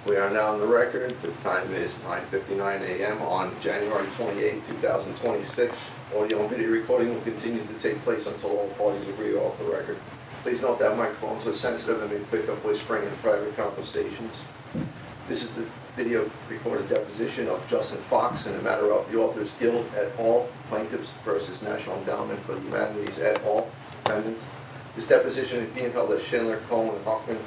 We are now on the record. The time is 9:59 a.m. on January 28, 2026. Audio and video recording will continue to take place until all parties agree off the record. Please note that microphones are sensitive and may pick up whispering in private conversations. This is the video recorded deposition of Justin Fox in the matter of the Authors Guild et al. Plaintiffs versus National Endowment for the Humanities et al. Defendants. This deposition is being held at Schindler, Cohen & Hoffman,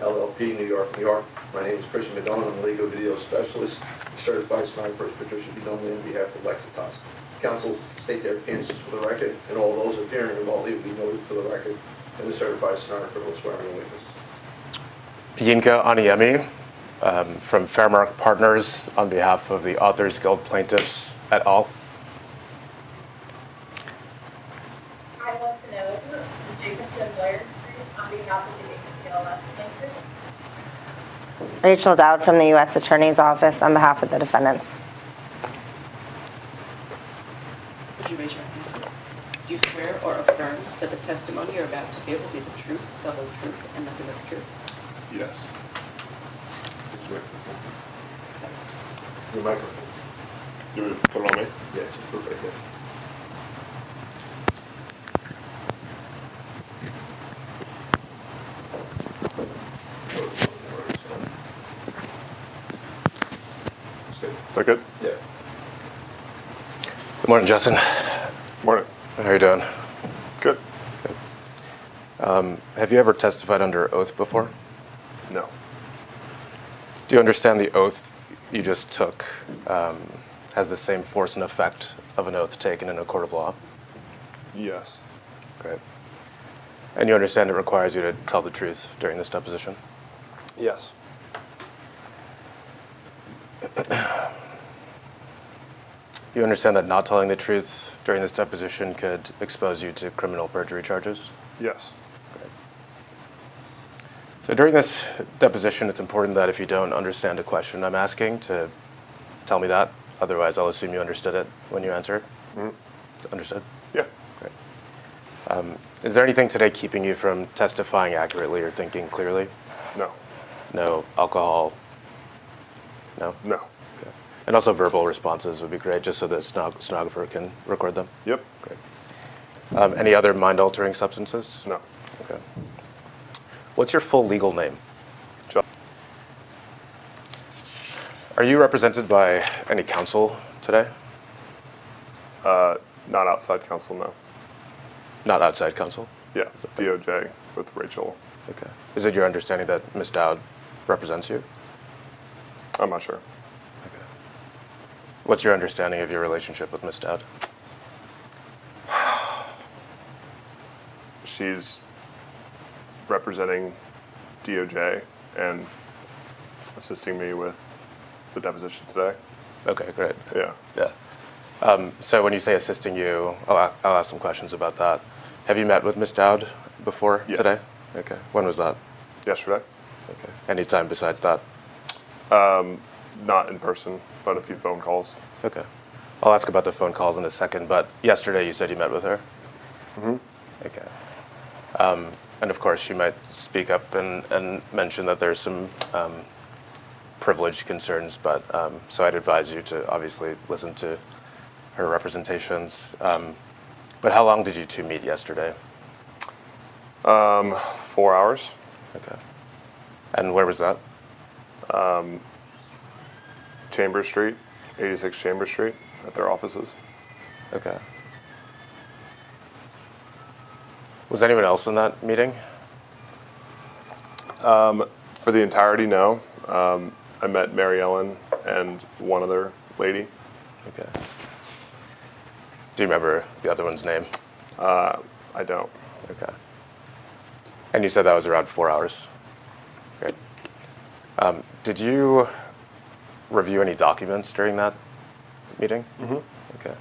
LLP, New York, New York. My name is Christian Medona. I'm a legal video specialist, certified sniper, Patricia Bedona, on behalf of Lexitas. Counsel state their appearances for the record, and all those appearing remotely will be noted for the record, and the certified sniper will swear in a witness. Yinka Aniemi from Fairmark Partners on behalf of the Authors Guild Plaintiffs et al. I want to know Jacobson Lawyers Group on behalf of the ACLS plaintiffs. Rachel Dowd from the U.S. Attorney's Office on behalf of the defendants. Would you raise your hand, please? Do you swear or affirm that the testimony you're about to give will be the truth, the whole truth, and nothing but the truth? Yes. Your microphone. You would put it on me? Yeah, just put it right there. Is that good? Yeah. Good morning, Justin. Morning. How are you doing? Good. Have you ever testified under oath before? No. Do you understand the oath you just took has the same force and effect of an oath taken in a court of law? Yes. Great. And you understand it requires you to tell the truth during this deposition? Yes. You understand that not telling the truth during this deposition could expose you to criminal perjury charges? Yes. Great. So during this deposition, it's important that if you don't understand a question I'm asking, to tell me that. Otherwise, I'll assume you understood it when you answer it. Mm-hmm. Understood? Yeah. Great. Is there anything today keeping you from testifying accurately or thinking clearly? No. No alcohol? No? No. Okay. And also verbal responses would be great, just so the stenographer can record them. Yep. Great. Any other mind-altering substances? No. Okay. What's your full legal name? John. Are you represented by any counsel today? Not outside counsel, no. Not outside counsel? Yeah, DOJ with Rachel. Okay. Is it your understanding that Ms. Dowd represents you? I'm not sure. Okay. What's your understanding of your relationship with Ms. Dowd? She's representing DOJ and assisting me with the deposition today. Okay, great. Yeah. Yeah. So when you say assisting you, I'll ask some questions about that. Have you met with Ms. Dowd before Yes. today? Okay. When was that? Yesterday. Okay. Any time besides that? Not in person, but a few phone calls. Okay. I'll ask about the phone calls in a second, but yesterday you said you met with her? Mm-hmm. Okay. And of course, she might speak up and mention that there's some privilege concerns, but so I'd advise you to obviously listen to her representations. But how long did you two meet yesterday? 4 hours. Okay. And where was that? Chambers Street, 86 Chambers Street, at their offices. Okay. Was anyone else in that meeting? For the entirety, no. I met Mary Ellen and one other lady. Okay. Do you remember the other one's name? I don't. Okay. And you said that was around 4 hours? Great. Did you review any documents during that meeting? Mm-hmm. Okay.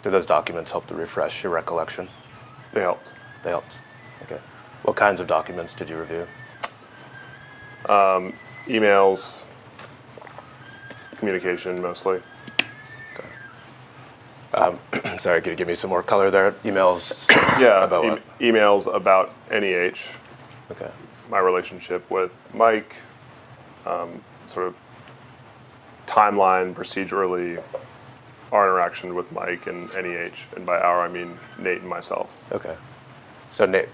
Did those documents help to refresh your recollection? They helped. They helped. Okay. What kinds of documents did you review? Emails, communication mostly. Okay. Sorry, could you give me some more color there? Emails? Yeah, About what? emails about NEH, Okay. my relationship with Mike, sort of timeline procedurally our interaction with Mike and NEH, and by our I mean Nate and myself. Okay. So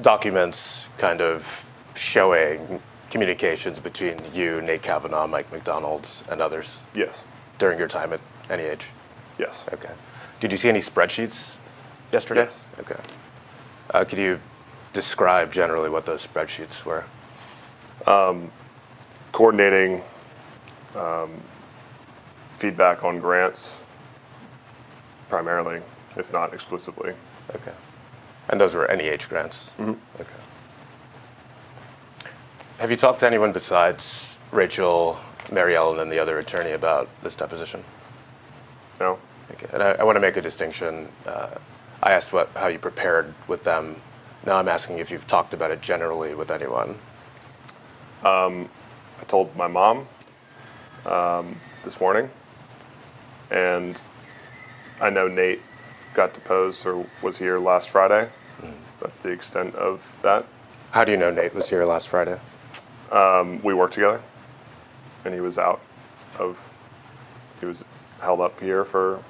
documents kind of showing communications between you, Nate Kavanaugh, Mike McDonald, and others Yes. during your time at NEH? Yes. Okay. Did you see any spreadsheets yesterday? Yes. Okay. Could you describe generally what those spreadsheets were? Coordinating feedback on grants, primarily, if not exclusively. Okay. And those were NEH grants? Mm-hmm. Okay. Have you talked to anyone besides Rachel, Mary Ellen, and the other attorney about this deposition? No? Okay. And I want to make a distinction. I asked how you prepared with them. Now I'm asking if you've talked about it generally with anyone. I told my mom this morning, and I know Nate got deposed or was here last Friday. That's the extent of that. How do you know Nate was here last Friday? We worked together, and he was held up here for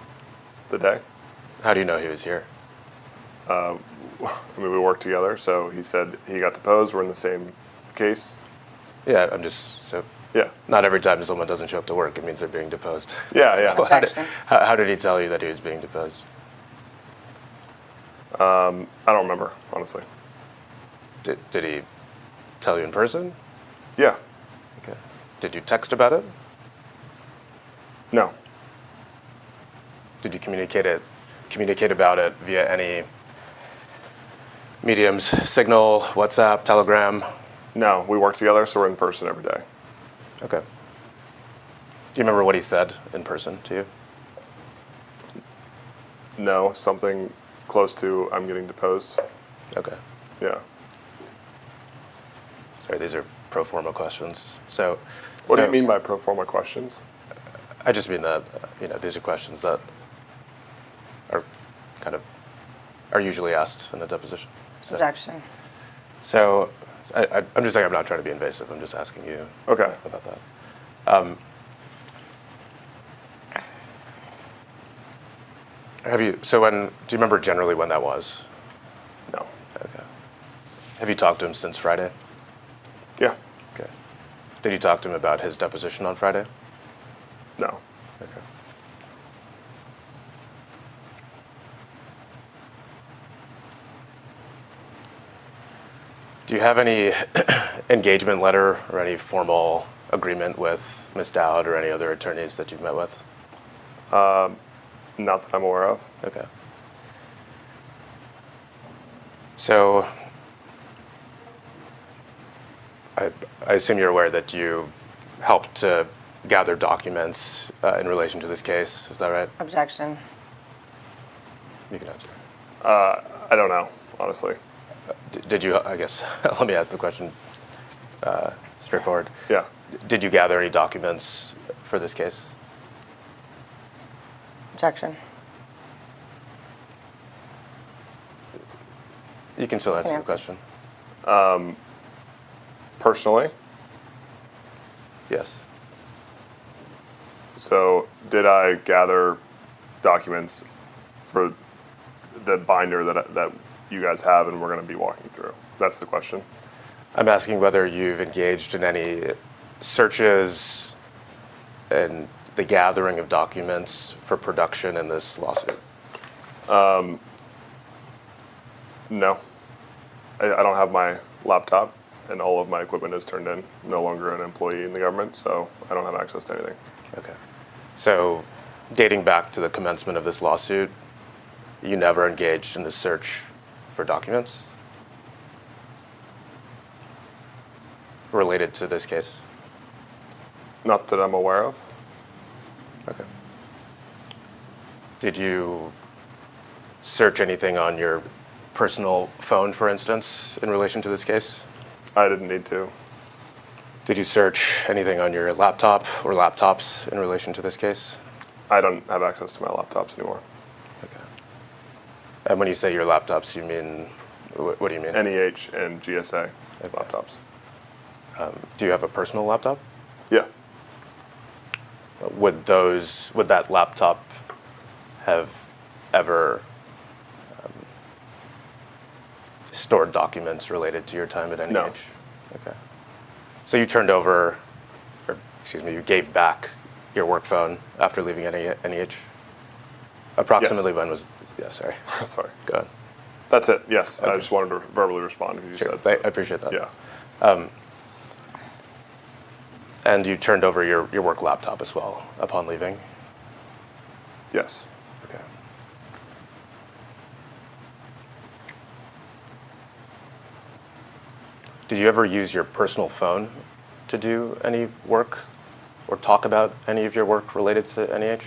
the day. How do you know he was here? I mean, we worked together, so he said he got deposed. We're in the same case. Yeah, Yeah. not every time someone doesn't show up to work, it means they're being deposed. Yeah, yeah. Objection. How did he tell you that he was being deposed? I don't remember, honestly. Did he tell you in person? Yeah. Okay. Did you text about it? No. Did you communicate about it via any mediums, Signal, WhatsApp, Telegram? No, we work together, so we're in person every day. Okay. Do you remember what he said in person to you? No, something close to I'm getting deposed. Okay. Yeah. Sorry, these are pro forma questions. So, What do you mean by pro forma questions? I just mean that these are questions that are usually asked in a deposition. Objection. So I'm just saying I'm not trying to be invasive. I'm just asking you Okay. about that. Do you remember generally when that was? No. Okay. Have you talked to him since Friday? Yeah. Okay. Did you talk to him about his deposition on Friday? No. Okay. Do you have any engagement letter or any formal agreement with Ms. Dowd or any other attorneys that you've met with? Not that I'm aware of. Okay. So I assume you're aware that you helped to gather documents in relation to this case. Is that right? Objection. You can answer. I don't know, honestly. Did you, I guess, let me ask the question straightforward. Yeah. Did you gather any documents for this case? Objection. You can still answer the answer. question. Personally, Yes. so did I gather documents for the binder that you guys have and we're going to be walking through? That's the question. I'm asking whether you've engaged in any searches and the gathering of documents for production in this lawsuit. No. I don't have my laptop, and all of my equipment is turned in. I'm no longer an employee in the government, so I don't have access to anything. Okay. So dating back to the commencement of this lawsuit, you never engaged in the search for documents related to this case? Not that I'm aware of. Okay. Did you search anything on your personal phone, for instance, in relation to this case? I didn't need to. Did you search anything on your laptop or laptops in relation to this case? I don't have access to my laptops anymore. Okay. And when you say your laptops, you mean, what do you mean? NEH and GSA Okay. laptops. Do you have a personal laptop? Yeah. Would that laptop have ever stored documents related to your time at NEH? No. Okay. So you turned over, or excuse me, you gave back your work phone after leaving NEH? Approximately when was, yeah, sorry. Sorry. Go ahead. That's it. Yes. Okay. I just wanted to verbally respond if you Sure. said. I appreciate that. Yeah. And you turned over your work laptop as well upon leaving? Yes. Okay. Did you ever use your personal phone to do any work or talk about any of your work related to NEH?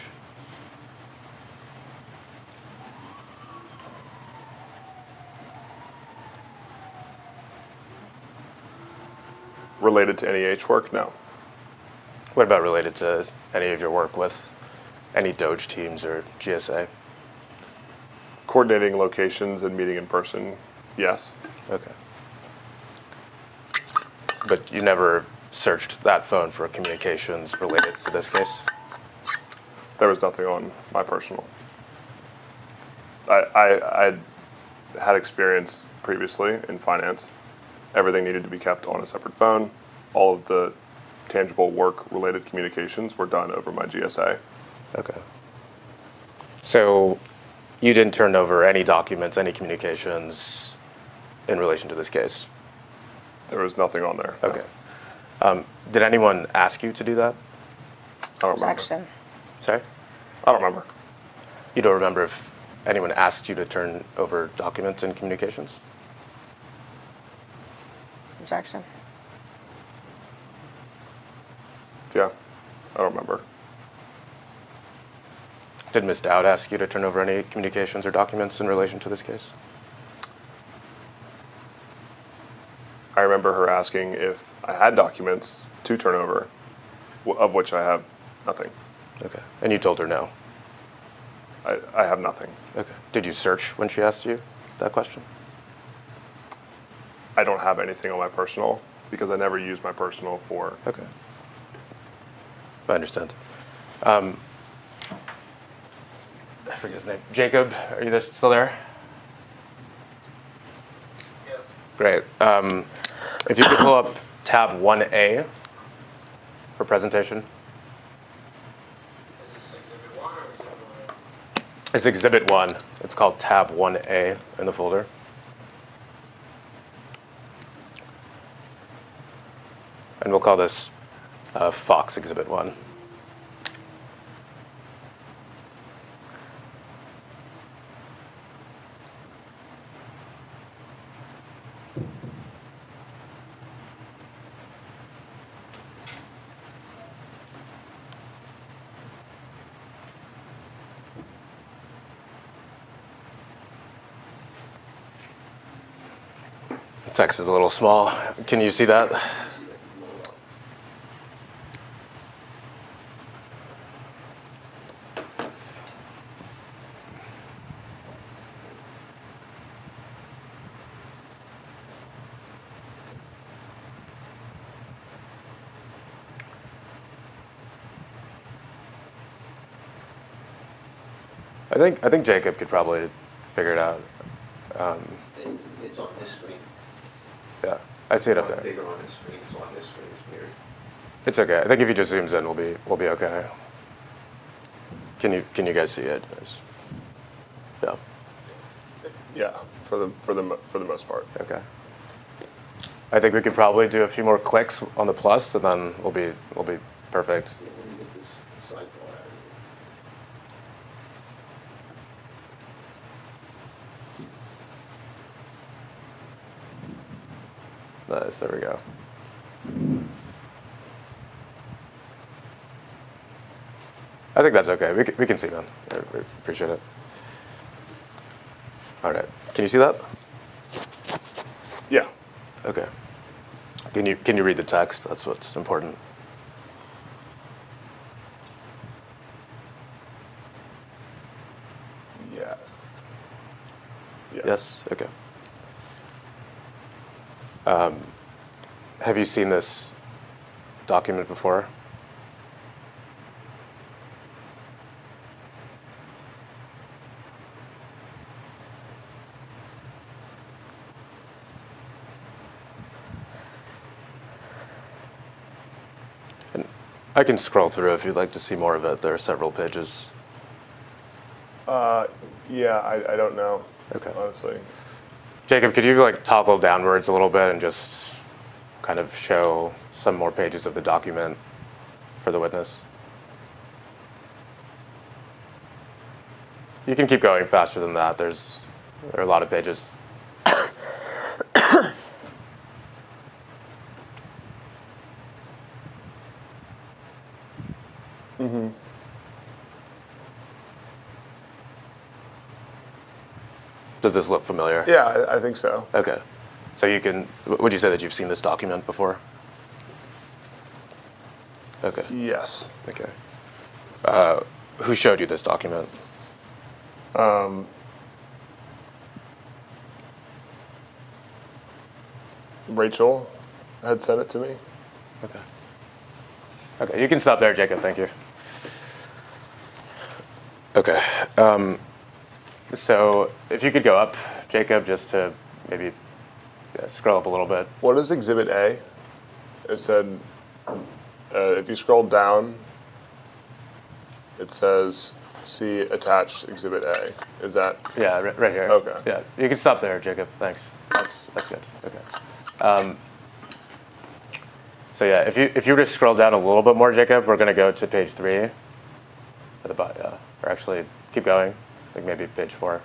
Related to NEH work? No. What about related to any of your work with any DOGE teams or GSA? Coordinating locations and meeting in person? Yes. Okay. But you never searched that phone for communications related to this case? There was nothing on my personal. I had experience previously in finance. Everything needed to be kept on a separate phone. All of the tangible work-related communications were done over my GSA. Okay. So you didn't turn over any documents, any communications in relation to this case? There was nothing on there. No. Okay. Did anyone ask you to do that? I don't remember. Objection. Sorry? I don't remember. You don't remember if anyone asked you to turn over documents and communications? Objection. Yeah. I don't remember. Did Ms. Dowd ask you to turn over any communications or documents in relation to this case? I remember her asking if I had documents to turn over, of which I have nothing. Okay. And you told her no? I have nothing. Okay. Did you search when she asked you that question? I don't have anything on my personal because I never use my personal for. Okay. I understand. I forget his name. Jacob, are you still there? Yes. Great. If you could pull up tab 1A for presentation. Is this exhibit 1 or exhibit 1? It's exhibit 1. It's called tab 1A in the folder. And we'll call this Fox exhibit 1. Text is a little small. Can you see that? I think Jacob could probably figure it out. It's on this screen. Yeah, I see it up It's there. bigger on this screen, it's on this screen, it's mirrored. It's okay. I think if he just zooms in, we'll be okay. Can you guys see it? Yeah. Yeah, for the most part. Okay. I think we could probably do a few more clicks on the plus, and then we'll be perfect. Yeah, let me get this sidebar out of here. Nice. There we go. I think that's okay. We can see them. We appreciate it. All right. Can you see that? Yeah. Okay. Can you read the text? That's what's important. Yes. Yes. Okay. Have you seen this document before? And I can scroll through if you'd like to see more of it. There are several pages. Yeah, I don't know. Okay. Honestly. Jacob, could you like toggle downwards a little bit and just kind of show some more pages of the document for the witness? You can keep going faster than that. There are a lot of pages. Does this look familiar? Yeah, I think so. Okay. So would you say that you've seen this document before? Okay. Yes. Okay. Who showed you this document? Rachel had sent it to me. Okay. Okay, you can stop there, Jacob. Thank you. Okay. So if you could go up, Jacob, just to maybe scroll up a little bit. What is Exhibit A? It said, if you scroll down, it says, see attached Exhibit A. Is that? Yeah, right here. Okay. Yeah, you can stop there, Jacob. Thanks. That's good. Okay. So yeah, if you were to scroll down a little bit more, Jacob, we're going to go to page 3 at the bottom. Or actually, keep going. I think maybe page 4.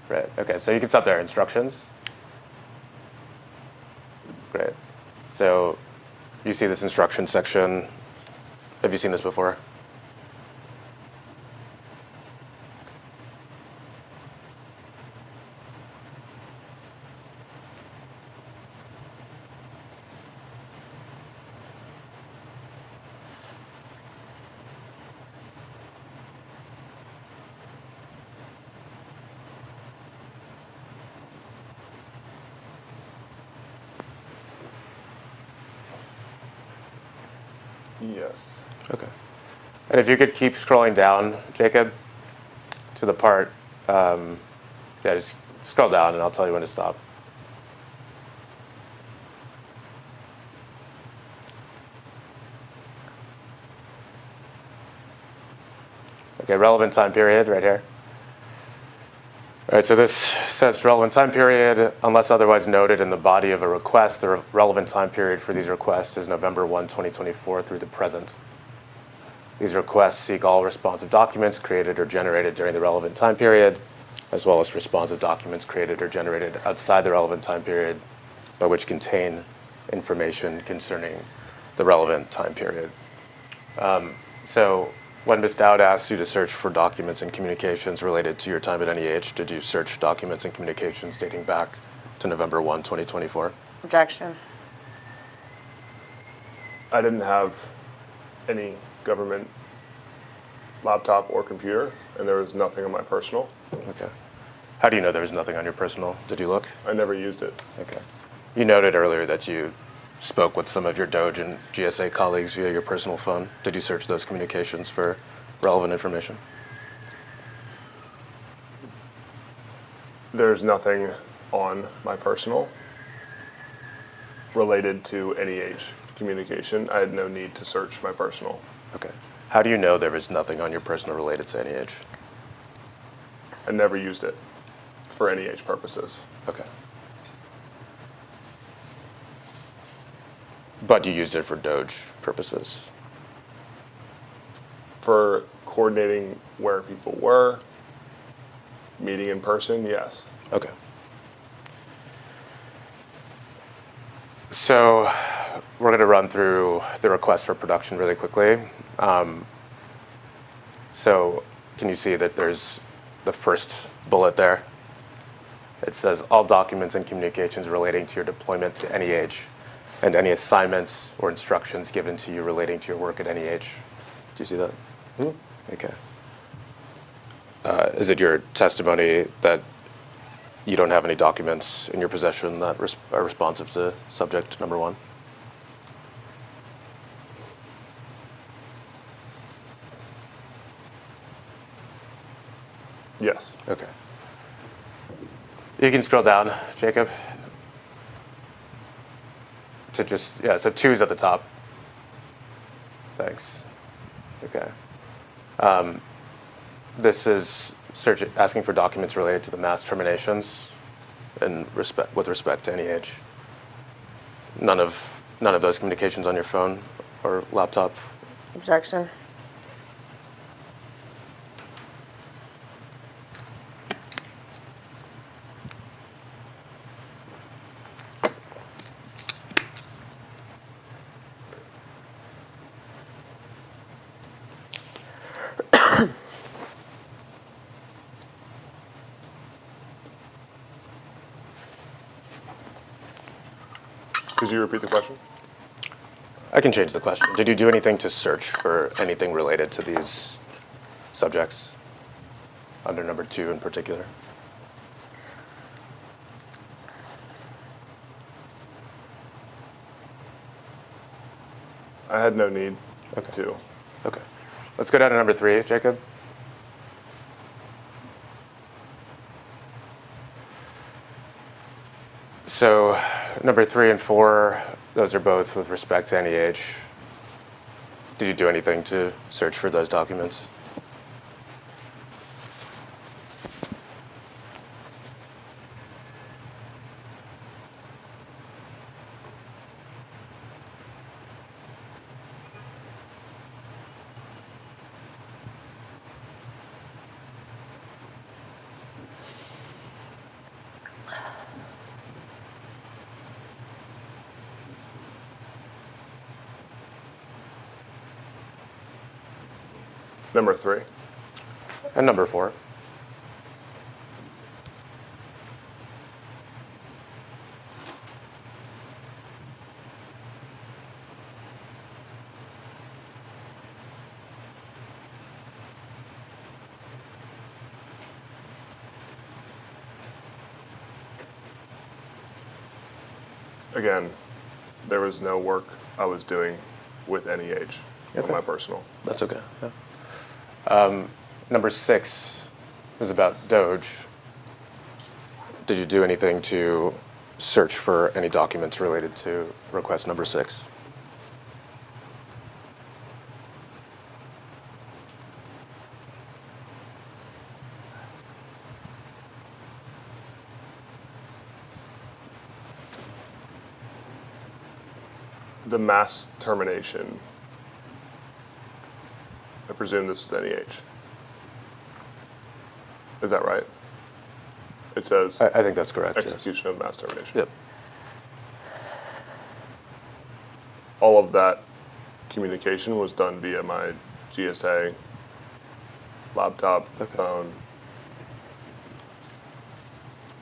Right. Okay. So you can stop there. Instructions. Great. So you see this instruction section. Have you seen this before? Yes. Okay. And if you could keep scrolling down, Jacob, to the part, yeah, just scroll down and I'll tell you when to stop. Okay, relevant time period right here. All right, so this says relevant time period, unless otherwise noted in the body of a request, the relevant time period for these requests is November 1, 2024 through the present. These requests seek all responsive documents created or generated during the relevant time period, as well as responsive documents created or generated outside the relevant time period, but which contain information concerning the relevant time period. So when Ms. Dowd asked you to search for documents and communications related to your time at NEH, did you search documents and communications dating back to November 1, 2024? Objection. I didn't have any government laptop or computer, and there was nothing on my personal. Okay. How do you know there was nothing on your personal? Did you look? I never used it. Okay. You noted earlier that you spoke with some of your DOGE and GSA colleagues via your personal phone. Did you search those communications for relevant information? There's nothing on my personal related to NEH communication. I had no need to search my personal. Okay. How do you know there was nothing on your personal related to NEH? I never used it for NEH purposes. Okay. But you used it for DOGE purposes? For coordinating where people were, meeting in person, yes. Okay. So we're going to run through the request for production really quickly. So can you see that there's the first bullet there? It says all documents and communications relating to your deployment to NEH and any assignments or instructions given to you relating to your work at NEH. Do you see that? Okay. Is it your testimony that you don't have any documents in your possession that are responsive to subject number 1? Yes. Okay. You can scroll down, Jacob. To just, yeah, so 2's at the top. Thanks. Okay. This is asking for documents related to the mass terminations with respect to any age. None of those communications on your phone or laptop. Objection. Could you repeat the question? I can change the question. Did you do anything to search for anything related to these subjects? Under number 2 in particular? I had no need Okay. to. Okay. Let's go down to number 3, Jacob. So number 3 and 4, those are both with respect to any age. Did you do anything to search for those documents? Number 3. And number 4. Again, there was no work I was doing with any age on Okay. my personal. That's okay. Yeah. Number 6 is about DOGE. Did you do anything to search for any documents related to request number 6? The mass termination. I presume this was any age. Is that right? It says I think that's correct. Yes. execution of mass termination. Yep. All of that communication was done via my GSA, laptop, Okay. phone.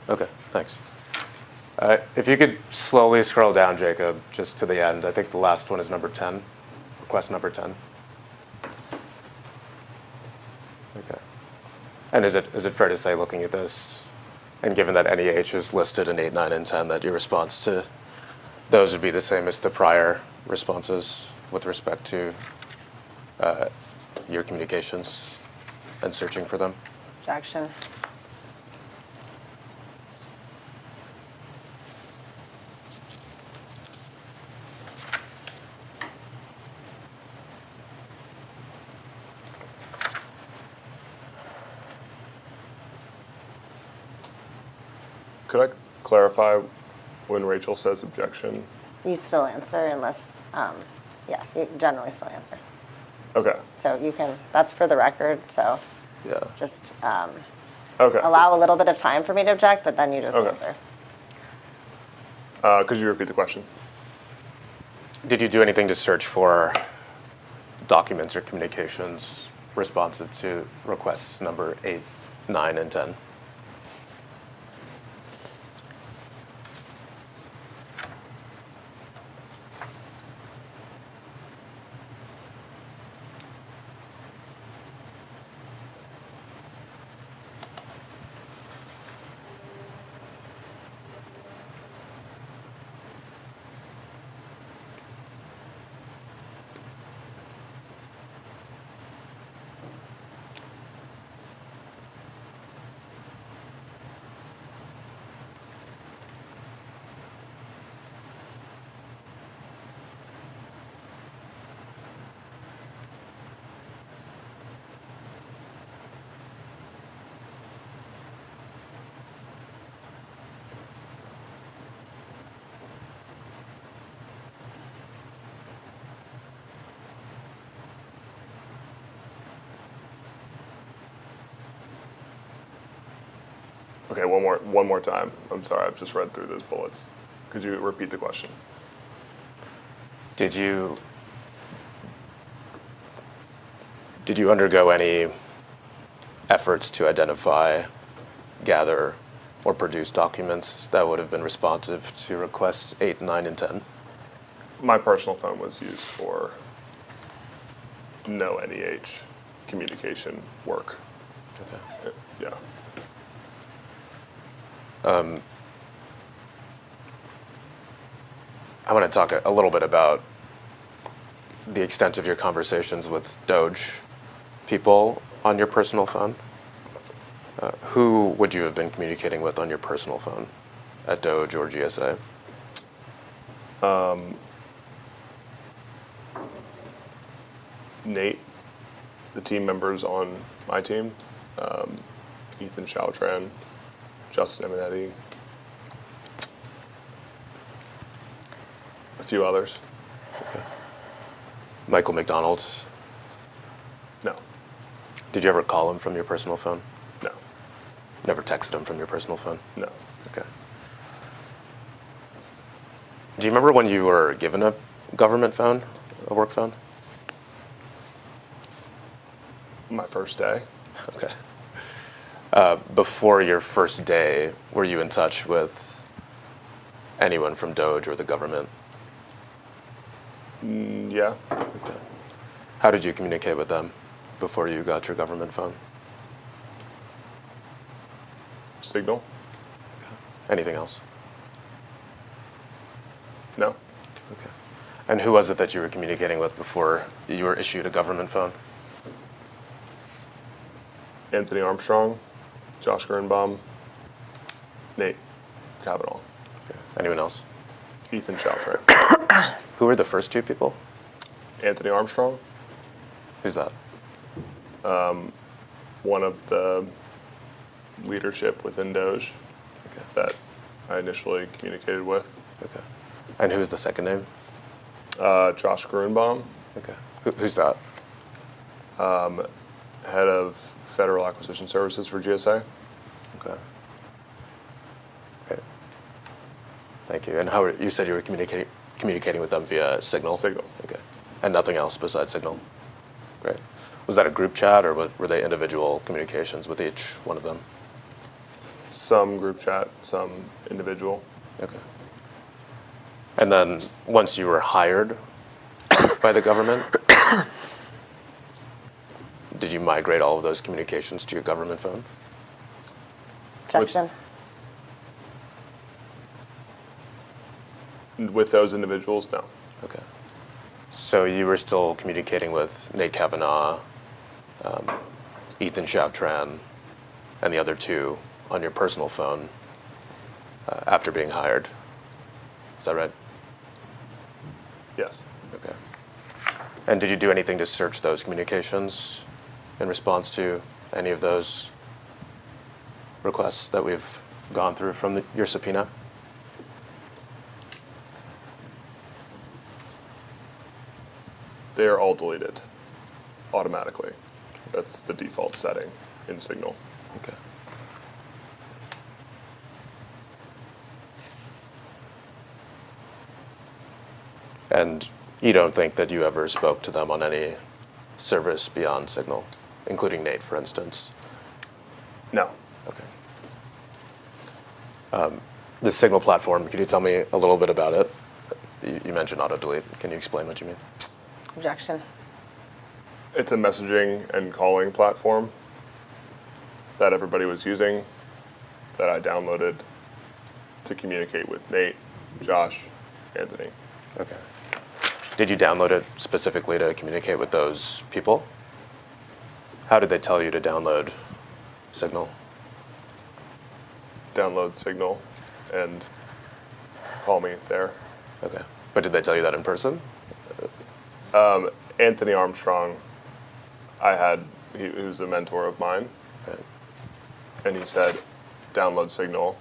Okay, thanks. If you could slowly scroll down, Jacob, just to the end. I think the last one is number 10, request number 10. Okay. And is it fair to say, looking at this, and given that NEH is listed in 8, 9, and 10, that your response to those would be the same as the prior responses with respect to your communications and searching for them? Objection. Could I clarify when Rachel says objection? You still answer unless, yeah, you generally still answer. Okay. So you can, that's for the record, so Yeah. just Okay. allow a little bit of time for me to object, but then you just Okay. answer. Could you repeat the question? Did you do anything to search for documents or communications responsive to requests number 8, 9, and 10? Okay, one more time. I'm sorry, I've just read through those bullets. Could you repeat the question? Did you undergo any efforts to identify, gather, or produce documents that would have been responsive to requests 8, 9, and 10? My personal phone was used for no NEH communication work. Okay. Yeah. I want to talk a little bit about the extent of your conversations with DOGE people on your personal phone. Who would you have been communicating with on your personal phone at DOGE or GSA? Nate, the team members on my team, Ethan Chautran, Justin Eminetti, a few others. Michael McDonald. No, Did you ever call him from your personal phone? no, Never texted him from your personal phone? no. Okay. Do you remember when you were given a government phone, a work phone? My first day. Okay. Before your first day, were you in touch with anyone from DOGE or the government? Yeah, Okay. How did you communicate with them before you got your government phone? Signal. Anything else? No, Okay. And who was it that you were communicating with before you were issued a government phone? Anthony Armstrong, Josh Gernbaum, Nate Kavanaugh, Okay. Anyone else? Ethan Chautran. Who were the first two people? Anthony Armstrong, Who's that? one of the leadership within DOGE Okay. that I initially communicated with. Okay. And who's the second name? Josh Grunbaum, Okay. Who's that? head of Federal Acquisition Services for GSA. Okay. Great. Thank you. And how you said you were communicating with them via Signal? Signal. Okay. And nothing else besides Signal? Great. Was that a group chat or were they individual communications with each one of them? Some group chat, some individual. Okay. And then once you were hired by the government, did you migrate all of those communications to your government phone? Objection. With those individuals, no. Okay. So you were still communicating with Nate Kavanaugh, Ethan Chautran, and the other two on your personal phone after being hired. Is that right? Yes. Okay. And did you do anything to search those communications in response to any of those requests that we've gone through from your subpoena? They are all deleted automatically. That's the default setting in Signal. Okay. And you don't think that you ever spoke to them on any service beyond Signal, including Nate, for instance? No. Okay. The Signal platform, can you tell me a little bit about it? You mentioned auto-delete. Can you explain what you mean? Objection. It's a messaging and calling platform that everybody was using that I downloaded to communicate with Nate, Josh, Anthony. Okay. Did you download it specifically to communicate with those people? How did they tell you to download Signal? Download Signal and call me there. Okay. But did they tell you that in person? Anthony Armstrong, he was a mentor of mine, Okay. and he said, download Signal.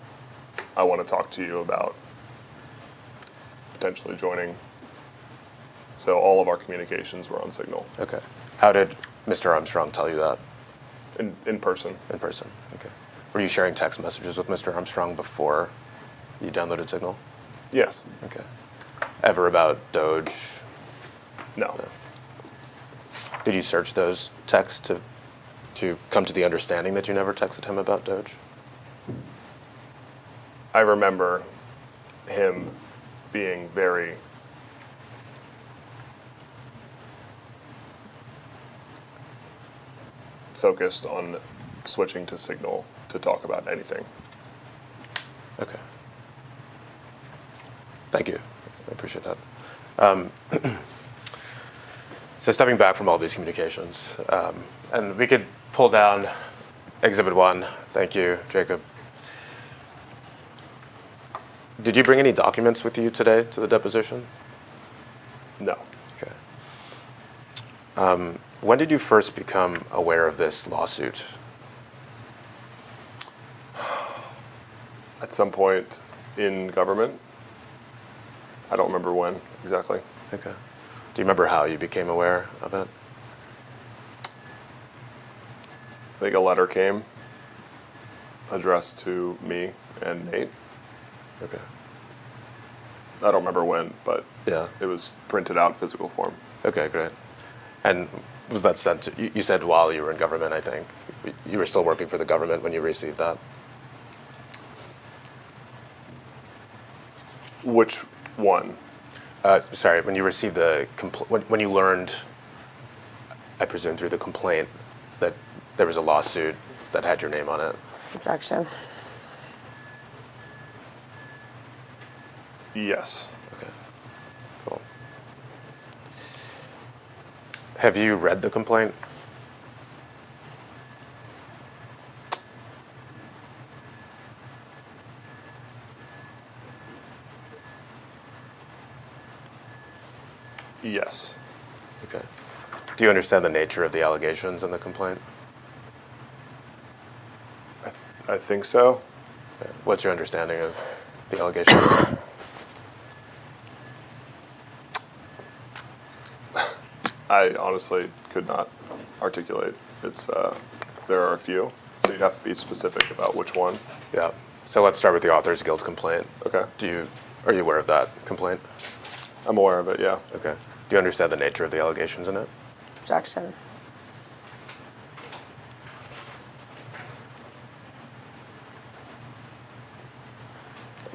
I want to talk to you about potentially joining. So all of our communications were on Signal Okay. How did Mr. Armstrong tell you that? in person. In person? Okay. were you sharing text messages with Mr. Armstrong before you downloaded Signal? Yes. Okay. Ever about DOGE? No. Did you search those texts to come to the understanding that you never texted him about DOGE? I remember him being very focused on switching to Signal to talk about anything. Okay. Thank you. I appreciate that. So stepping back from all these communications, and we could pull down Exhibit 1. Thank you, Jacob. Did you bring any documents with you today to the deposition? No. Okay. When did you first become aware of this lawsuit? At some point in government. I don't remember when exactly. Okay. Do you remember how you became aware of it? I think a letter came addressed to me and Nate. Okay. I don't remember when, but Yeah. it was printed out in physical form. Okay, great. And was that sent to, you said while you were in government, I think. You were still working for the government when you received that? Which one? Sorry, when you received the, when you learned, I presume through the complaint, that there was a lawsuit that had your name on it. Objection. Yes. Okay, cool. Have you read the complaint? Yes. Okay. Do you understand the nature of the allegations in the complaint? I think so. Okay. What's your understanding of the allegations? I honestly could not articulate. It's there are a few, so you'd have to be specific about which one. Yeah. So let's start with the Authors Guild complaint. Okay. Are you aware of that complaint? I'm aware of it, yeah. Okay. Do you understand the nature of the allegations in it? Objection.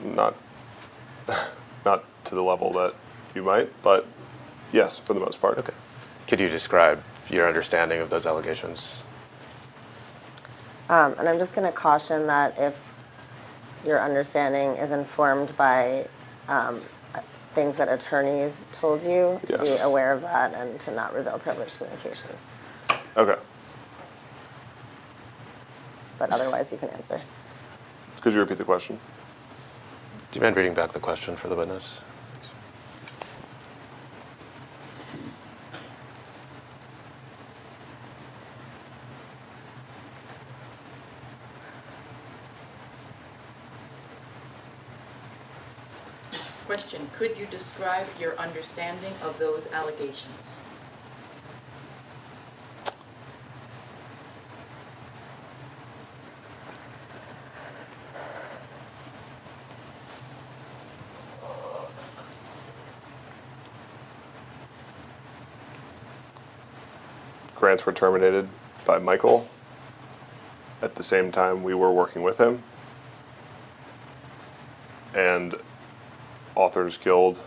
Not not to the level that you might, but yes, for the most part. Okay. Could you describe your understanding of those allegations? And I'm just going to caution that if your understanding is informed by things that attorneys told you, to be Yeah. aware of that and to not reveal privileged communications. Okay. But otherwise, you can answer. Could you repeat the question? Do you mind reading back the question for the witness? Question, could you describe your understanding of those allegations? Grants were terminated by Michael. At the same time, we were working with him. And Authors Guild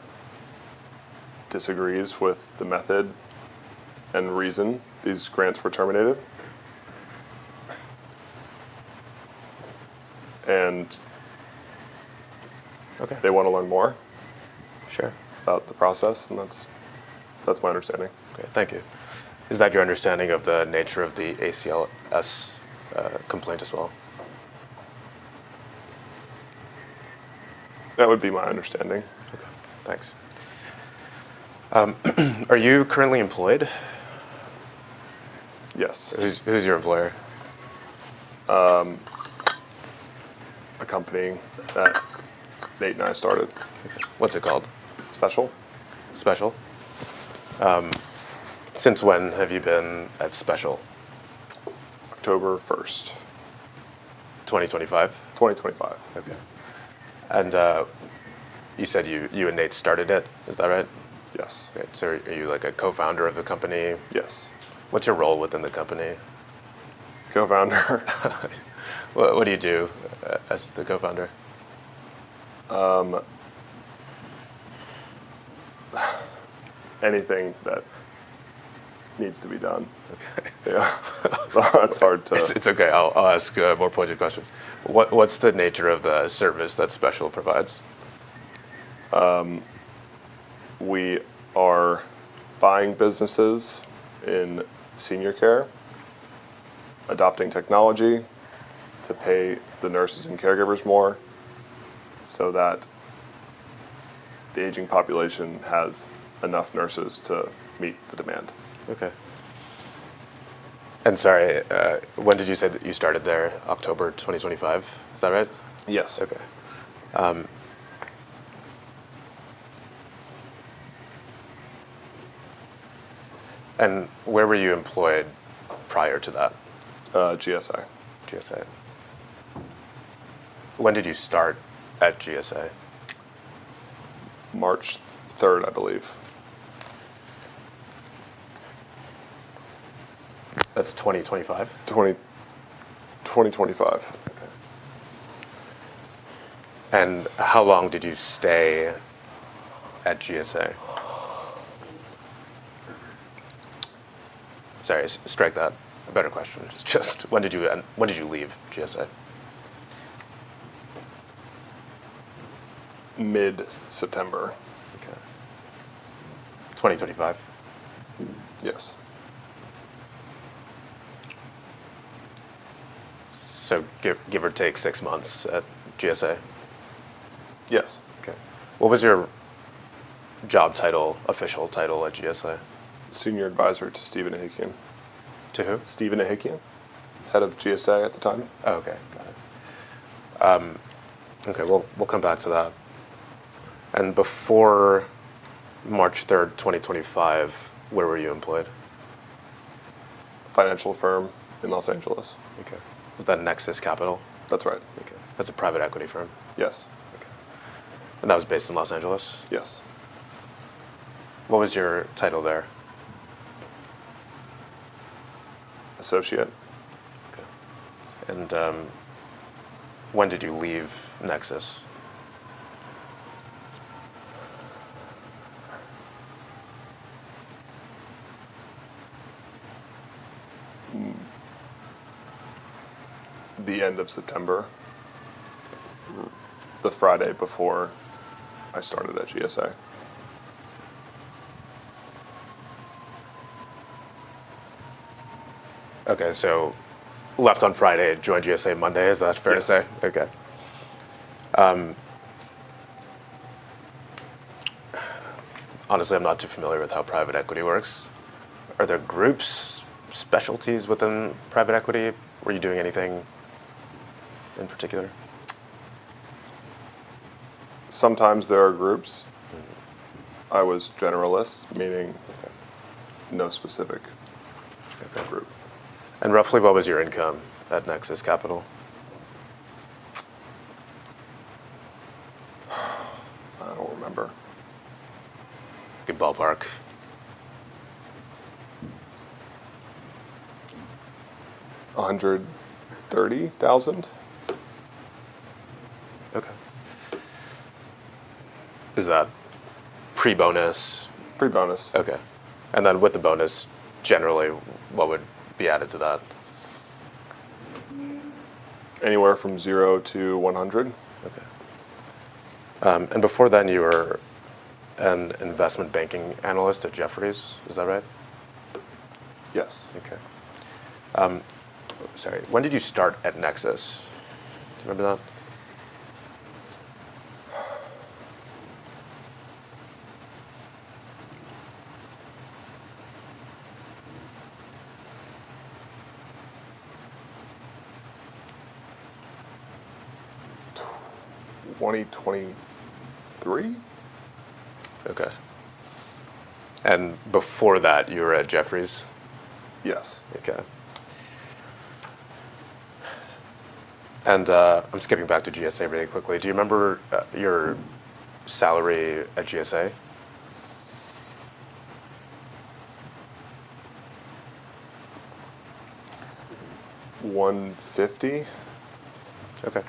disagrees with the method and reason these grants were terminated. And Okay. they want to learn more Sure. about the process, and that's my understanding. Okay, thank you. Is that your understanding of the nature of the ACLS complaint as well? That would be my understanding. Okay, thanks. Are you currently employed? Yes. Who's your employer? A company that Nate and I started. What's it called? Special. Special? Since when have you been at Special? October 1st. 2025? 2025. Okay. And you said you and Nate started it, is that right? Yes. Okay. So are you like a co-founder of the company? Yes. What's your role within the company? Co-founder. What do you do as the co-founder? Anything that needs to be done. Okay. Yeah. So it's hard to. It's okay. I'll ask more pointed questions. What's the nature of the service that Special provides? We are buying businesses in senior care, adopting technology to pay the nurses and caregivers more so that the aging population has enough nurses to meet the demand. Okay. And sorry, when did you say that you started there? October 2025? Is that right? Yes. Okay. And where were you employed prior to that? GSA. GSA. When did you start at GSA? March 3rd, I believe. That's 2025? 2025. Okay. And how long did you stay at GSA? Sorry, strike that. A better question. It's just when did you leave GSA? Mid-September. Okay. 2025. Yes. So give or take 6 months at GSA. Yes. Okay. What was your job title, official title at GSA? Senior advisor to Stephen Ahikian. To who? Stephen Ahikian, head of GSA at the time. Oh, okay, got it. Okay, we'll come back to that. And before March 3rd, 2025, where were you employed? Financial firm in Los Angeles. Okay. Was that Nexus Capital? That's right. Okay. That's a private equity firm. Yes. Okay. And that was based in Los Angeles? Yes. What was your title there? Associate. Okay. And when did you leave Nexus? The end of September. The Friday before I started at GSA. Okay, so left on Friday, joined GSA Monday, is that fair Yes. to say? Okay. Honestly, I'm not too familiar with how private equity works. Are there groups, specialties within private equity? Were you doing anything in particular? Sometimes there are groups. I was generalist, meaning no specific Okay. group. And roughly what was your income at Nexus Capital? I don't remember. Good ballpark. $130,000. Okay. Is that pre-bonus? Pre-bonus. Okay. And then with the bonus, generally, what would be added to that? Anywhere from 0 to 100. Okay. And before then, you were an investment banking analyst at Jefferies. Is that right? Yes. Okay. Sorry. When did you start at Nexus? Do you remember that? — 2023. Okay. And before that, you were at Jefferies? Yes. Okay. And I'm skipping back to GSA really quickly. Do you remember your salary at GSA? $150. Okay.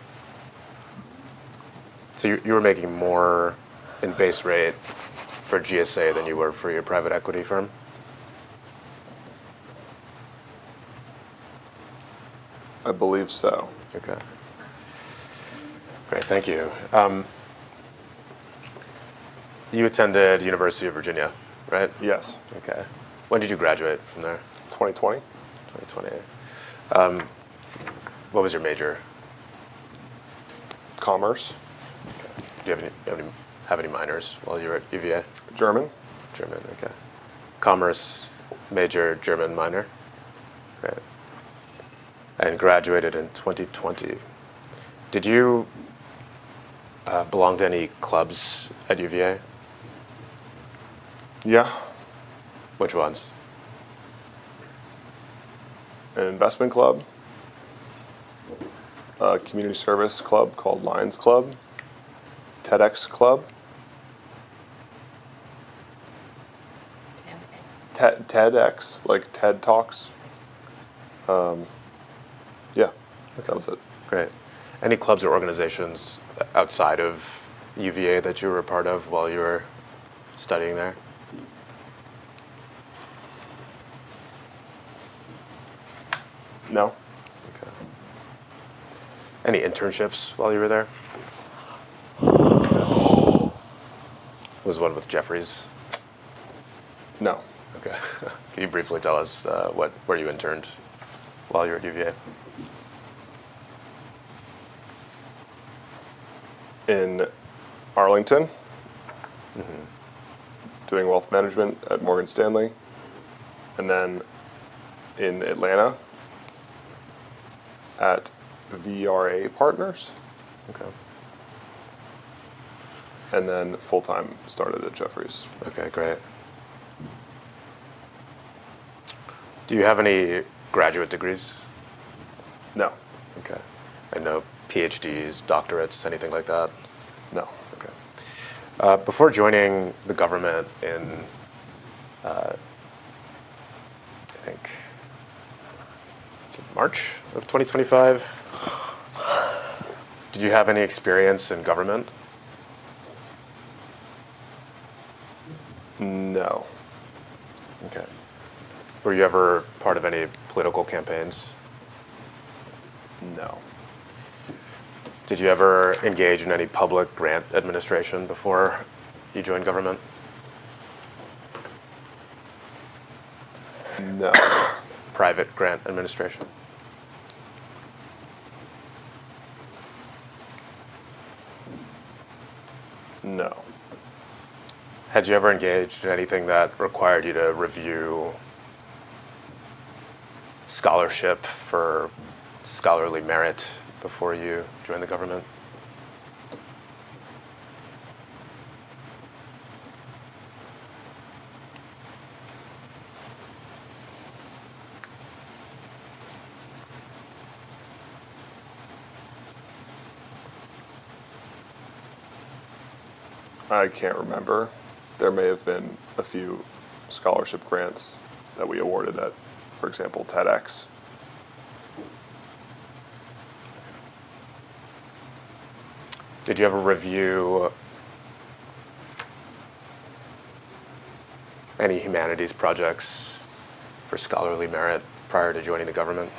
So you were making more in base rate for GSA than you were for your private equity firm? I believe so. Okay. Great, thank you. You attended University of Virginia, right? Yes. Okay. When did you graduate from there? 2020. 2020. What was your major? Commerce. Okay. Do you have any minors while you were at UVA? German. German, okay. Commerce major, German minor. Great. And graduated in 2020. Did you belong to any clubs at UVA? Yeah. Which ones? An investment club. A community service club called Lions Club. TEDx Club. TEDx, like TED Talks. Yeah, that was it. Great. Any clubs or organizations outside of UVA that you were a part of while you were studying there? No. Okay. Any internships while you were there? Was one with Jeffries? No. Okay. Can you briefly tell us where you interned while you were at UVA? In Arlington, doing wealth management at Morgan Stanley, and then in Atlanta at VRA Partners, Okay. and then full-time started at Jeffries. Okay, great. Do you have any graduate degrees? No. Okay. And no PhDs, doctorates, anything like that? No. Okay. Before joining the government in, I think, March of 2025, did you have any experience in government? No. Okay. Were you ever part of any political campaigns? No. Did you ever engage in any public grant administration before you joined government? No. Private grant administration? No. Had you ever engaged in anything that required you to review scholarship for scholarly merit before you joined the government? I can't remember. There may have been a few scholarship grants that we awarded at, for example, TEDx. Did you ever review any humanities projects for scholarly merit prior to joining the government?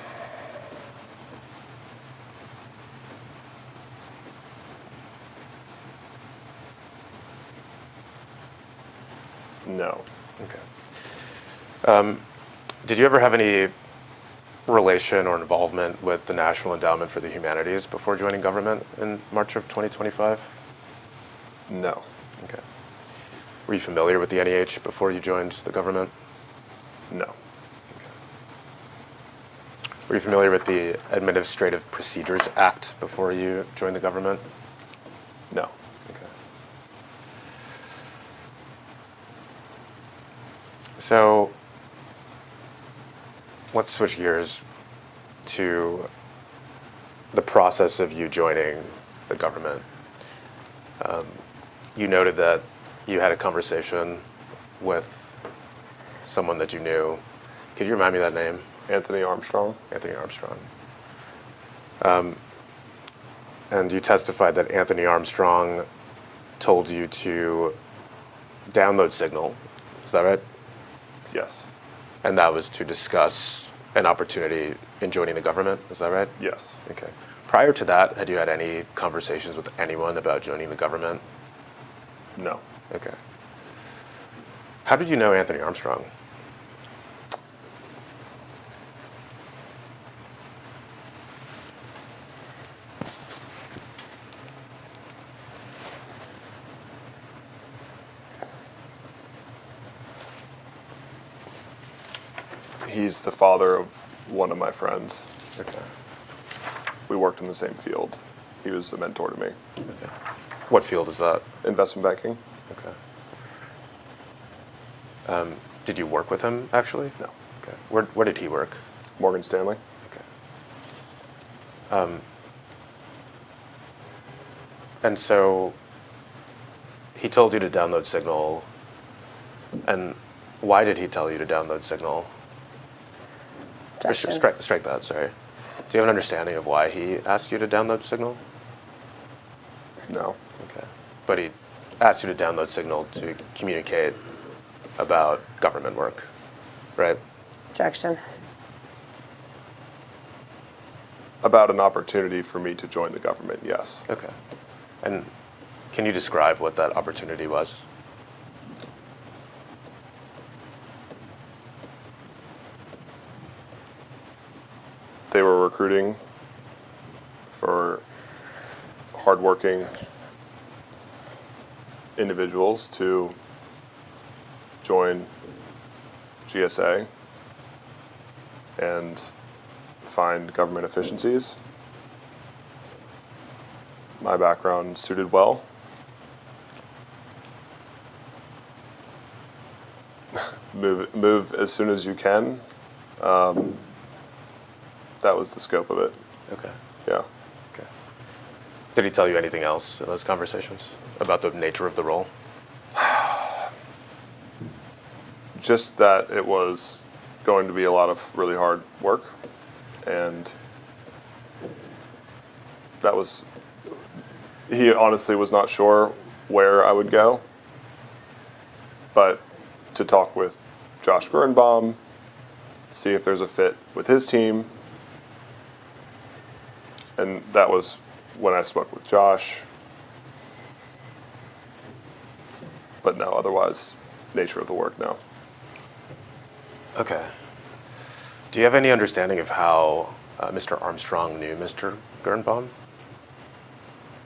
No. Okay. Did you ever have any relation or involvement with the National Endowment for the Humanities before joining government in March of 2025? No. Okay. Were you familiar with the NEH before you joined the government? No. Were you familiar with the Administrative Procedures Act before you joined the government? No. Okay. So let's switch gears to the process of you joining the government. You noted that you had a conversation with someone that you knew. Could you remind me of that name? Anthony Armstrong. Anthony Armstrong. And you testified that Anthony Armstrong told you to download Signal. Is that right? Yes. And that was to discuss an opportunity in joining the government. Is that right? Yes. Okay. Prior to that, had you had any conversations with anyone about joining the government? No. Okay. How did you know Anthony Armstrong? He's the father of one of my friends. Okay. We worked in the same field. He was a mentor to me. Okay. What field is that? Investment banking? Okay. Did you work with him, actually? No. Okay. Where did he work? Morgan Stanley? Okay. And so he told you to download Signal. And why did he tell you to download Signal? Or Objection. strike that, sorry. Do you have an understanding of why he asked you to download Signal? No. Okay. But he asked you to download Signal to communicate about government work, right? Objection. About an opportunity for me to join the government, yes. Okay. And can you describe what that opportunity was? They were recruiting for hardworking individuals to join GSA and find government efficiencies. My background suited well. Move as soon as you can. That was the scope of it. Okay. Yeah. Okay. Did he tell you anything else in those conversations about the nature of the role? Just that it was going to be a lot of really hard work, and that was, he honestly was not sure where I would go, but to talk with Josh Gernbaum, see if there's a fit with his team, and that was when I spoke with Josh, but no, otherwise, nature of the work, no. Okay. Do you have any understanding of how Mr. Armstrong knew Mr. Gernbaum?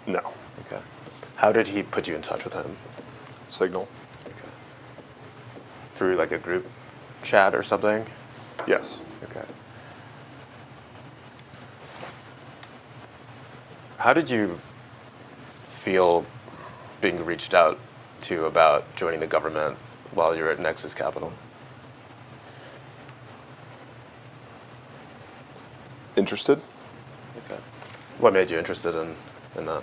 No. Okay. How did he put you in touch with him? Signal? Okay. Through like a group chat or something? Yes. Okay. How did you feel being reached out to about joining the government while you were at Nexus Capital? Interested? Okay. What made you interested in that?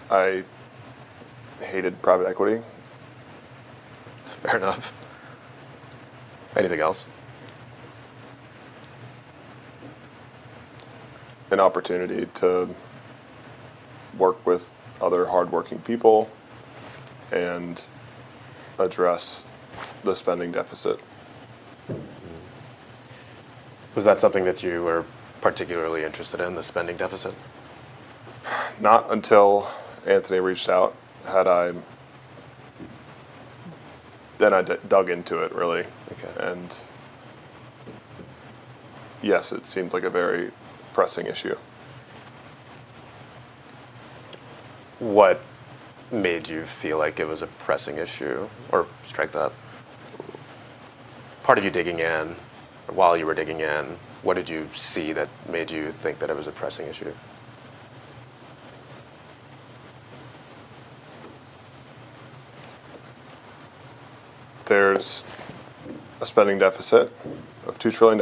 I hated private equity. Fair enough. Anything else? An opportunity to work with other hardworking people and address the spending deficit. Was that something that you were particularly interested in, the spending deficit? Not until Anthony reached out then I dug into it really. Okay. And yes, it seemed like a very pressing issue. What made you feel like it was a pressing issue? Or strike that. Part of you digging in, or while you were digging in, what did you see that made you think that it was a pressing issue? There's a spending deficit of $2 trillion.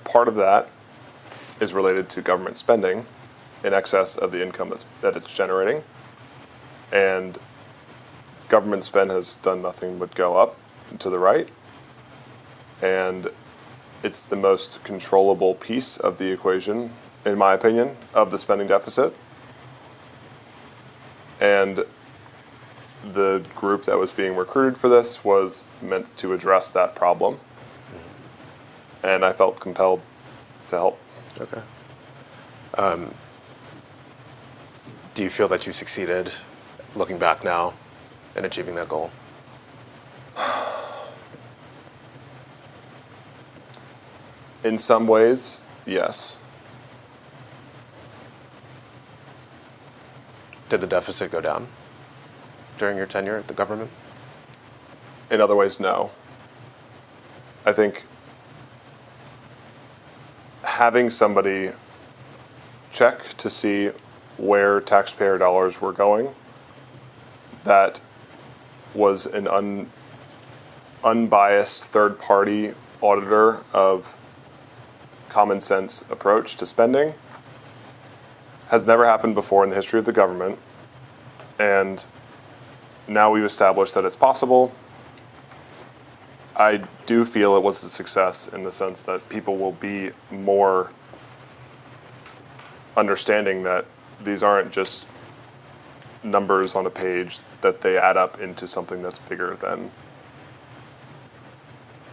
Part of that is related to government spending in excess of the income that it's generating. And government spend has done nothing but go up and to the right. And it's the most controllable piece of the equation, in my opinion, of the spending deficit. And the group that was being recruited for this was meant to address that problem. And I felt compelled to help. Okay. Do you feel that you succeeded, looking back now, in achieving that goal? In some ways, yes. Did the deficit go down during your tenure at the government? In other ways, no. I think having somebody check to see where taxpayer dollars were going, that was an unbiased third-party auditor of common sense approach to spending, has never happened before in the history of the government. And now we've established that it's possible. I do feel it was a success in the sense that people will be more understanding that these aren't just numbers on a page, that they add up into something that's bigger than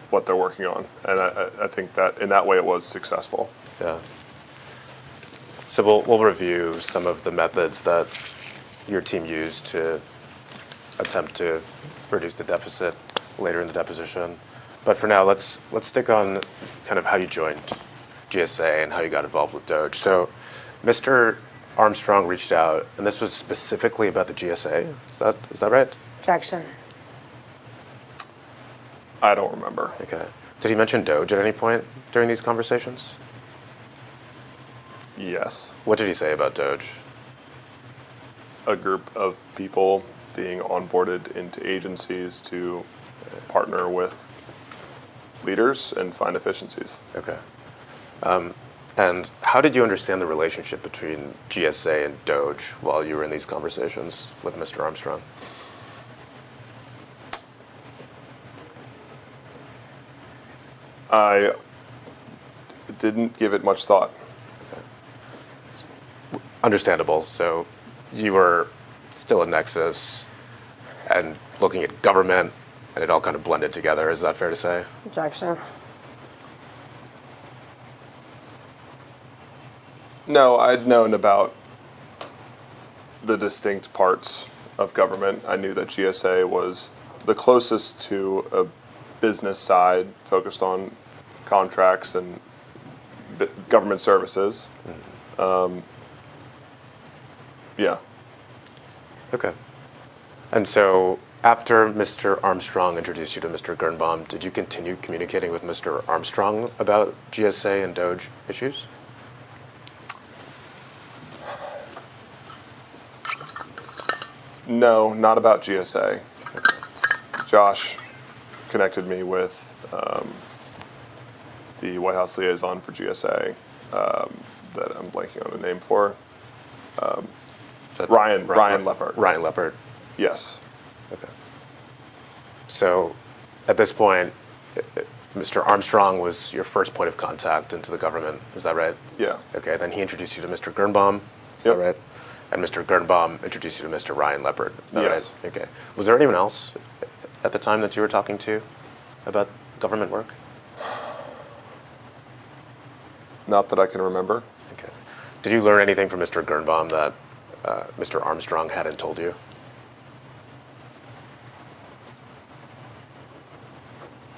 what they're working on. And I think that in that way it was successful. Yeah. So we'll review some of the methods that your team used to attempt to reduce the deficit later in the deposition. But for now, let's stick on kind of how you joined GSA and how you got involved with DOGE. So Mr. Armstrong reached out, and this was specifically about the GSA. Is that right? Objection. I don't remember. Okay. Did he mention DOGE at any point during these conversations? Yes. What did he say about DOGE? A group of people being onboarded into agencies to partner with leaders and find efficiencies. Okay. And how did you understand the relationship between GSA and DOGE while you were in these conversations with Mr. Armstrong? I didn't give it much thought. Okay. Understandable. So you were still a nexus and looking at government, and it all kind of blended together. Is that fair to say? Objection. No, I'd known about the distinct parts of government. I knew that GSA was the closest to a business side focused on contracts and government services. Yeah. Okay. And so after Mr. Armstrong introduced you to Mr. Birnbaum, did you continue communicating with Mr. Armstrong about GSA and DOGE issues? No, not about GSA. Josh connected me with the White House liaison for GSA that I'm blanking on the name for. Is that Ryan Leppard. Ryan Leppard. Yes. Okay. So at this point, Mr. Armstrong was your first point of contact into the government. Is that right? Yeah. Okay. Then he introduced you to Mr. Birnbaum. Is Yep. that right? And Mr. Birnbaum introduced you to Mr. Ryan Leppard. Is that Yes. right? Okay. Was there anyone else at the time that you were talking to about government work? Not that I can remember. Okay. Did you learn anything from Mr. Birnbaum that Mr. Armstrong hadn't told you?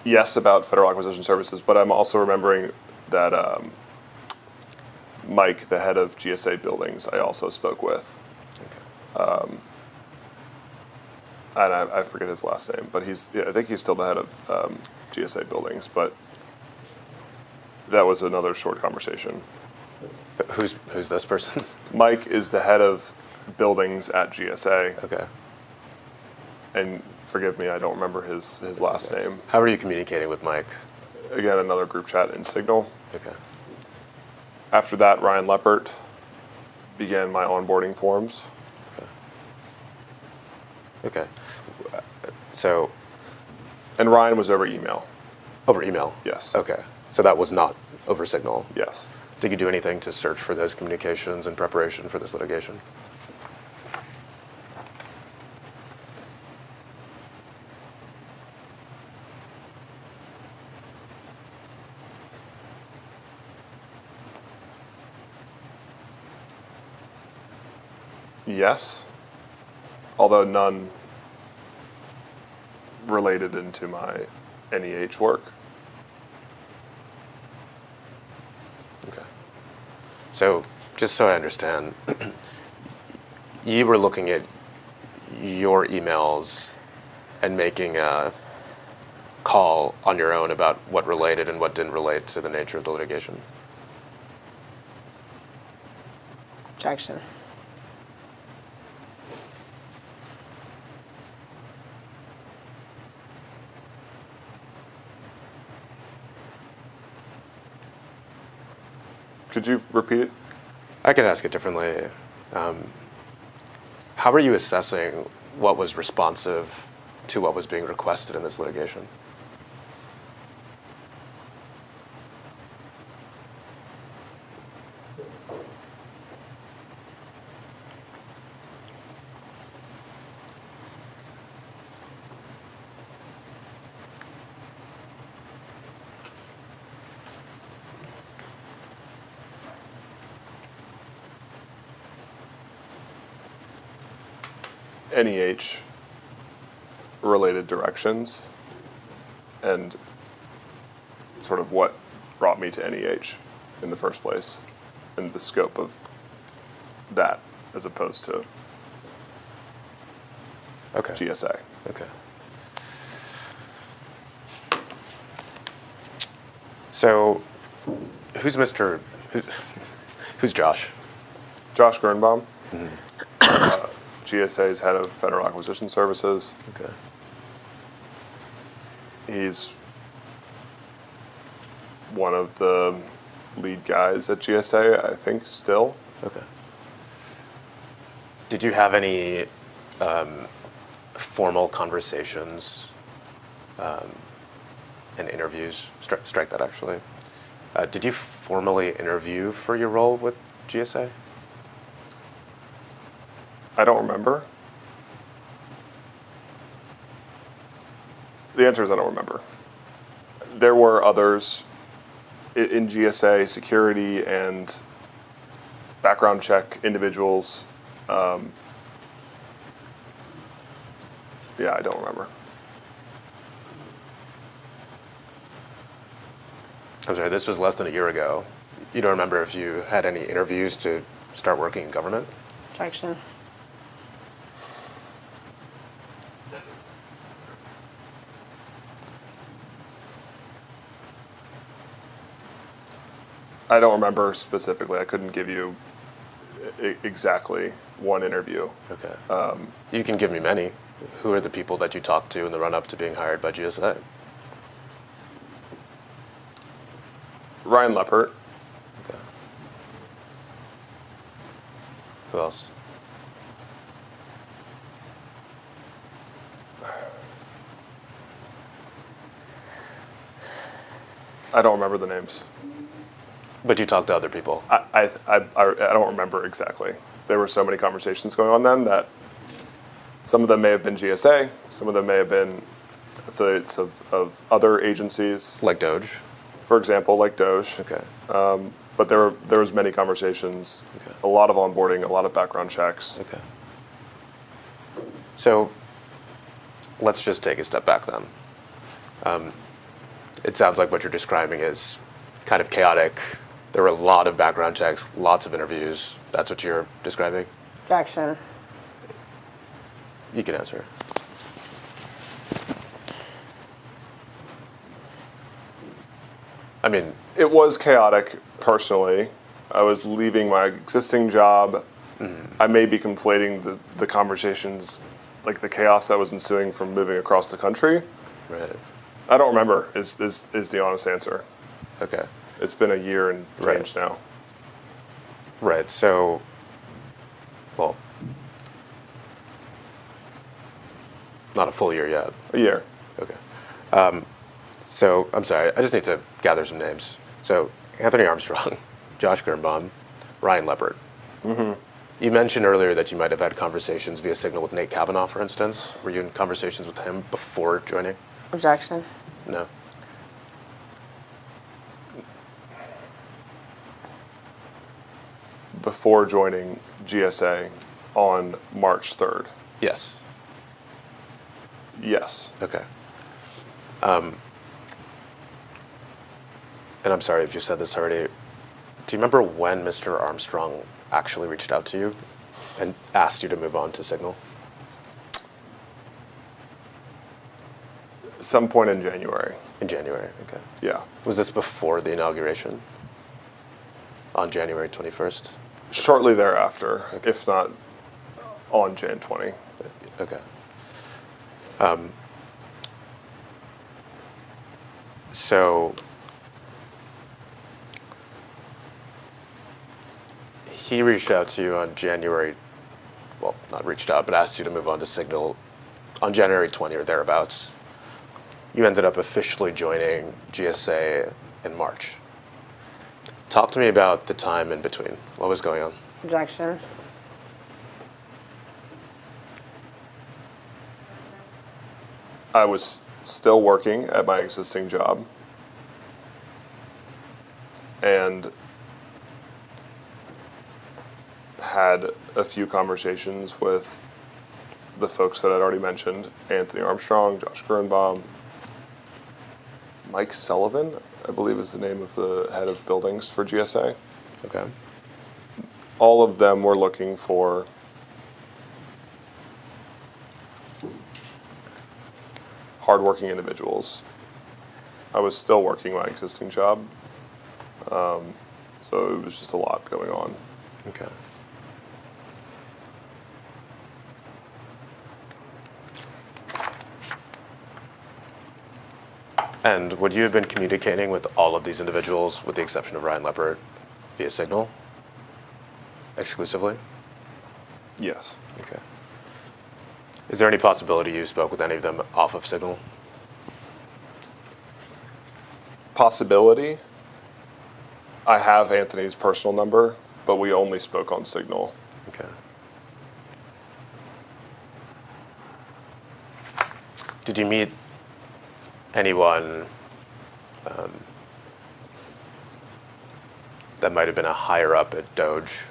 Yes, about Federal Acquisition Services, but I'm also remembering that Mike, the head of GSA buildings, I also spoke with. Okay. And I forget his last name, but I think he's still the head of GSA buildings, but that was another short conversation. But who's this person? Mike is the head of buildings at GSA, Okay. and forgive me, I don't remember his last name. How are you communicating with Mike? Again, another group chat in Signal. Okay. After that, Ryan Leppert began my onboarding forms. Okay. So And Ryan was over email. over email? Yes. Okay. So that was not over Signal? Yes. Did you do anything to search for those communications in preparation for this litigation? Yes. Although none related into my NEH work. Okay. So, just so I understand, you were looking at your emails and making a call on your own about what related and what didn't relate to the nature of the litigation. Objection. Could you repeat it? I could ask it differently. How are you assessing what was responsive to what was being requested in this litigation? NEH related directions and sort of what brought me to NEH in the first place and the scope of that as opposed to Okay. GSA. Okay. So, who's Josh? Josh Gernbaum, GSA's head of Federal Acquisition Services. Okay. He's one of the lead guys at GSA, I think, still. Okay. Did you have any formal conversations and interviews? Strike that, actually. Did you formally interview for your role with GSA? I don't remember. The answer is I don't remember. There were others in GSA, security and background check individuals. Yeah, I don't remember. I'm sorry, this was less than a year ago. You don't remember if you had any interviews to start working in government? Objection. I don't remember specifically. I couldn't give you exactly one interview. Okay. You can give me many. Who are the people that you talked to in the run-up to being hired by GSA? Ryan Leppert, Okay. Who else? I don't remember the names. But you talked to other people. I don't remember exactly. There were so many conversations going on then that some of them may have been GSA, some of them may have been affiliates of other agencies, Like DOGE? for example, like DOGE. Okay. But there was many conversations, Okay. a lot of onboarding, a lot of background checks. Okay. So let's just take a step back then. It sounds like what you're describing is kind of chaotic. There were a lot of background checks, lots of interviews. That's what you're describing? Objection. You can answer. I mean, It was chaotic personally. I was leaving my existing job. I may be conflating the conversations like the chaos that was ensuing from moving across the country. Right. I don't remember. Is the honest answer. Okay. It's been a year and change now. Right. So, well, not a full year yet. A year. Okay. So, I'm sorry, I just need to gather some names. So, Anthony Armstrong, Josh Birnbaum, Ryan Leppert. Mm-hmm. You mentioned earlier that you might have had conversations via Signal with Nate Kavanaugh, for instance. Were you in conversations with him before joining? Objection. No. Before joining GSA on March 3rd. Yes. Yes. Okay. And I'm sorry if you said this already. Do you remember when Mr. Armstrong actually reached out to you and asked you to move on to Signal? Some point in January. In January, okay. Yeah. Was this before the inauguration? On January 21st? Shortly thereafter, if not on Jan 20. Okay. So he reached out to you on January, well, not reached out, but asked you to move on to Signal on January 20 or thereabouts. You ended up officially joining GSA in March. Talk to me about the time in between. What was going on? Objection. I was still working at my existing job. And had a few conversations with the folks that I'd already mentioned, Anthony Armstrong, Josh Birnbaum, Mike Sullivan, I believe is the name of the head of buildings for GSA. Okay. All of them were looking for hardworking individuals. I was still working my existing job, so it was just a lot going on. Okay. And would you have been communicating with all of these individuals, with the exception of Ryan Leppert, via Signal? Exclusively? Yes. Okay. Is there any possibility you spoke with any of them off of Signal? Possibility. I have Anthony's personal number, but we only spoke on Signal. Okay. Did you meet anyone that might have been a higher up at DOGE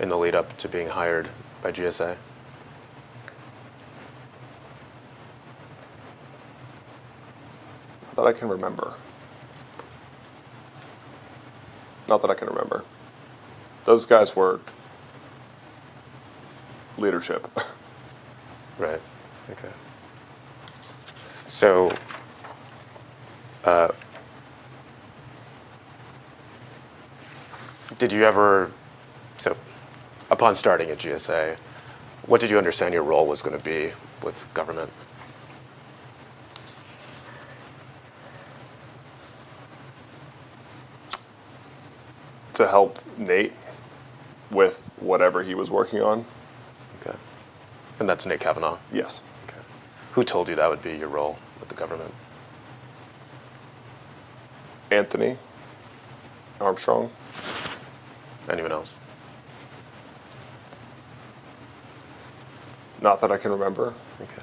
in the lead up to being hired by GSA? Not that I can remember. Not that I can remember. Those guys were leadership. Right. Okay. So, did you ever, so upon starting at GSA, what did you understand your role was going to be with government? To help Nate with whatever he was working on. Okay. And that's Nate Kavanaugh? Yes. Okay. Who told you that would be your role with the government? Anthony Armstrong. Anyone else? Not that I can remember. Okay.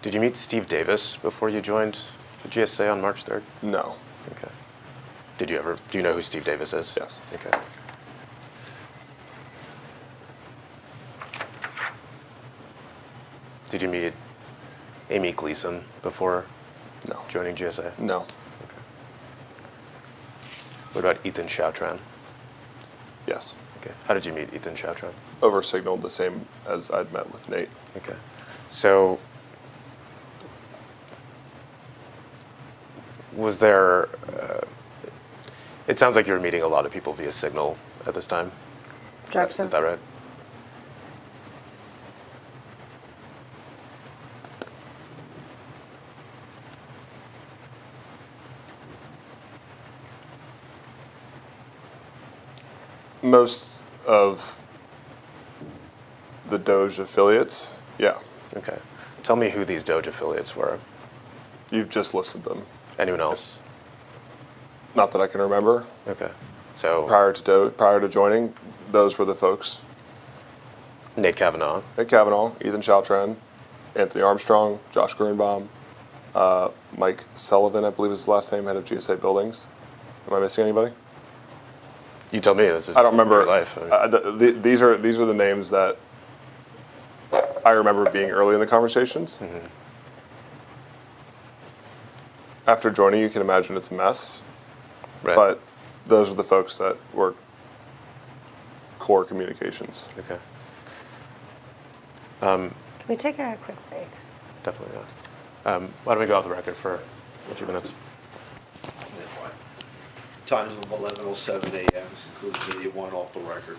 Did you meet Steve Davis before you joined the GSA on March 3rd? No. Okay. Do you know who Steve Davis is? Yes. Okay. Did you meet Amy Gleason before No. joining GSA? No. Okay. What about Ethan Chautran? Yes. Okay. How did you meet Ethan Chautran? Over Signal, the same as I'd met with Nate. Okay. So, was there, it sounds like you were meeting a lot of people via Signal at this time. Objection. Is that right? Most of the DOGE affiliates, yeah. Okay. Tell me who these DOGE affiliates were. You've just listed them. Anyone else? Not that I can remember. Okay. So Prior to joining, those were the folks. Nate Kavanaugh. Nick Kavanaugh, Ethan Chaltran, Anthony Armstrong, Josh Greenbaum, Mike Sullivan, I believe is his last name, head of GSA Buildings. Am I missing anybody? You tell me. This is I don't remember. your life. These are the names that I remember being early in the conversations. Mm-hmm. After joining, you can imagine it's a mess. Right. But those are the folks that were core communications. Okay. Can we take a quick break? Definitely not. Why don't we go off the record for a few minutes? Times of 11:07 a.m. This includes video one off the record.